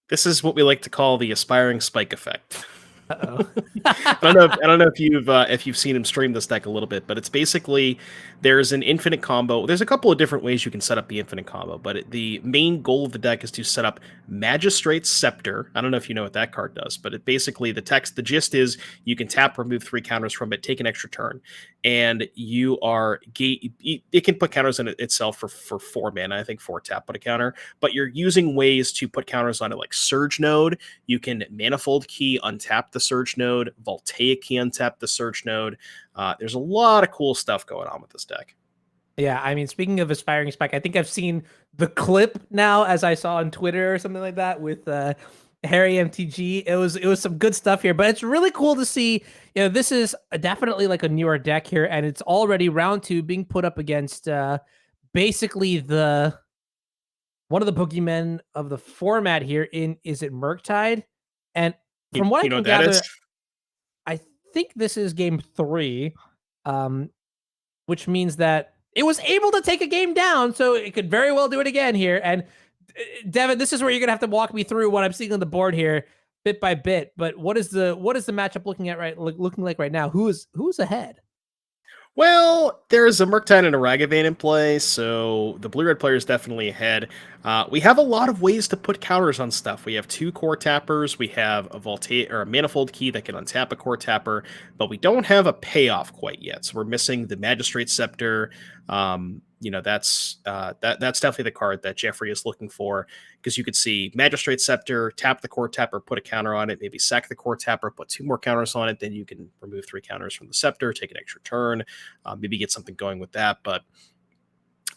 This is what we like to call the aspiring spike effect. Uh-oh. I don't know if you've seen him stream this deck a little bit, but it's basically there's an infinite combo. There's a couple of different ways you can set up the infinite combo, but the main goal of the deck is to set up Magistrate's Scepter. I don't know if you know what that card does, but it basically the gist is you can tap, remove 3 counters from it, take an extra turn, and it can put counters in it itself for 4 mana. I think 4 tap put a counter, but you're using ways to put counters on it like Surge Node. You can Manifold Key untap the Surge Node, Voltaic Key untap the Surge Node. There's a lot of cool stuff going on with this deck. Yeah, I mean, speaking of aspiring spike, I think I've seen the clip now as I saw on Twitter or something like that with Harry MTG. It was some good stuff here, but it's really cool to see. This is definitely like a newer deck here, and it's already round 2 being put up against basically one of the boogeymen of the format here in Izzet Murktide. And from what I can gather, I think this is game 3, which means that it was able to take a game down, so it could very well do it again here. And Devin, this is where you're gonna have to walk me through what I'm seeing on the board here, bit by bit. But what is the matchup looking like right now? Who's ahead? Well, there's a Murktide and a Ragavan in play, so the blue-red player is definitely ahead. We have a lot of ways to put counters on stuff. We have 2 core tappers, we have a or a manifold key that can untap a core tapper, but we don't have a payoff quite yet. So we're missing the Magistrate Scepter. That's definitely the card that Jeffrey is looking for, because you could see Magistrate Scepter, tap the core tapper, put a counter on it, maybe sack the core tapper, put 2 more counters on it, then you can remove 3 counters from the Scepter, take an extra turn, maybe get something going with that. But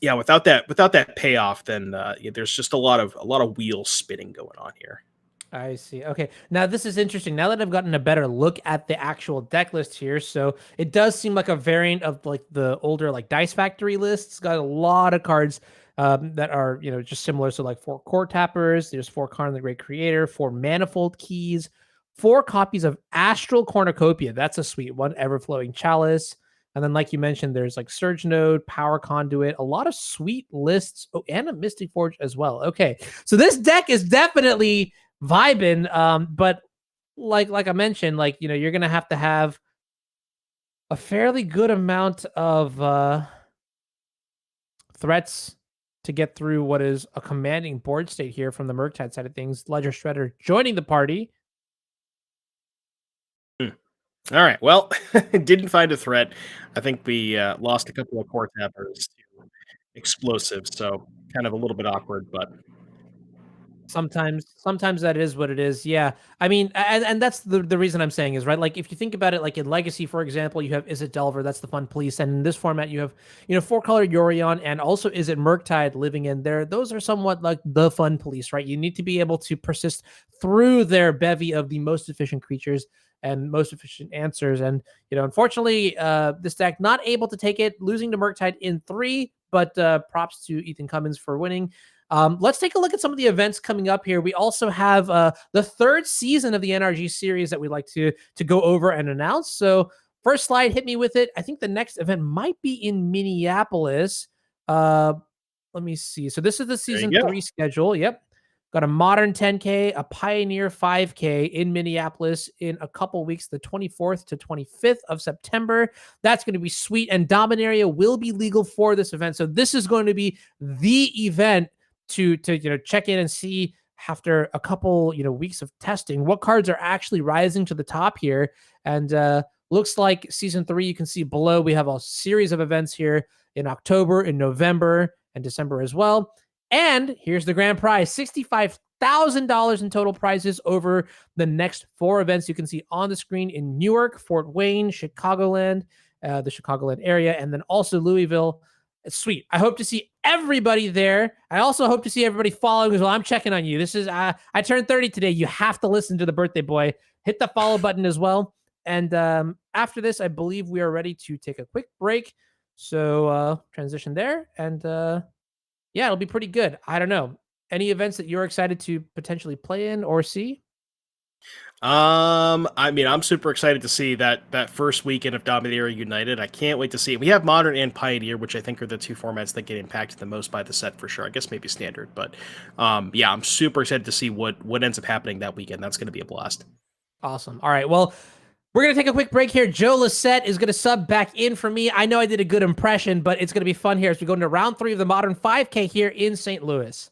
yeah, without that payoff, then there's just a lot of wheels spinning going on here. I see. Okay. Now this is interesting. Now that I've gotten a better look at the actual deck list here, so it does seem like a variant of like the older like Dice Factory lists. It's got a lot of cards that are just similar. So like 4 core tappers, there's 4 Karn the Great Creator, 4 manifold keys, 4 copies of Astral Cornucopia. That's a sweet one. Everflowing Chalice. And then, like you mentioned, there's like Surge Node, Power Conduit, a lot of sweet lists. Oh, and a Mystic Forge as well. Okay. So this deck is definitely vibing, but like I mentioned, like you're gonna have to have a fairly good amount of threats to get through what is a commanding board state here from the Murktide side of things. Ledger Shredder joining the party. All right, well, didn't find a threat. I think we lost a couple of core tappers to explosives, so kind of a little bit awkward, but Sometimes that is what it is. Yeah. I mean, and that's the reason I'm saying is right. Like if you think about it, like in Legacy, for example, you have Izzet Delver, that's the fun police. And in this format, you have, 4-color Yorion and also Izzet Murktide living in there. Those are somewhat like the fun police, right? You need to be able to persist through their bevy of the most efficient creatures and most efficient answers. And, unfortunately, this deck not able to take it, losing to Murktide in 3, but props to Ethan Cummins for winning. Let's take a look at some of the events coming up here. We also have the 3rd season of the NRG series that we'd like to go over and announce. So first slide, hit me with it. I think the next event might be in Minneapolis. Let me see. So this is the season 3 schedule. Yep. Got a Modern 10K, a Pioneer 5K in Minneapolis in a couple weeks, the 24th to 25th of September. That's going to be sweet. And Dominaria will be legal for this event. So this is going to be the event to check in and see after a couple weeks of testing what cards are actually rising to the top here. And looks like season 3, you can see below, we have a series of events here in October, in November, and December as well. And here's the grand prize, $65,000 in total prizes over the next 4 events you can see on the screen in Newark, Fort Wayne, Chicagoland, the Chicagoland area, and then also Louisville. It's sweet. I hope to see everybody there. I also hope to see everybody following as well. I'm checking on you. This is I turned 30 today. You have to listen to the birthday boy. Hit the follow button as well. And after this, I believe we are ready to take a quick break. So transition there. And yeah, it'll be pretty good. I don't know. Any events that you're excited to potentially play in or see? I mean, I'm super excited to see that first weekend of Dominaria United. I can't wait to see it. We have Modern and Pioneer, which I think are the 2 formats that get impacted the most by the set for sure. I guess maybe Standard, but yeah, I'm super excited to see what ends up happening that weekend. That's going to be a blast. Awesome. All right. Well, we're going to take a quick break here. Joe Lissette is going to sub back in for me. I know I did a good impression, but it's going to be fun here as we go into round 3 of the Modern 5K here in St. Louis.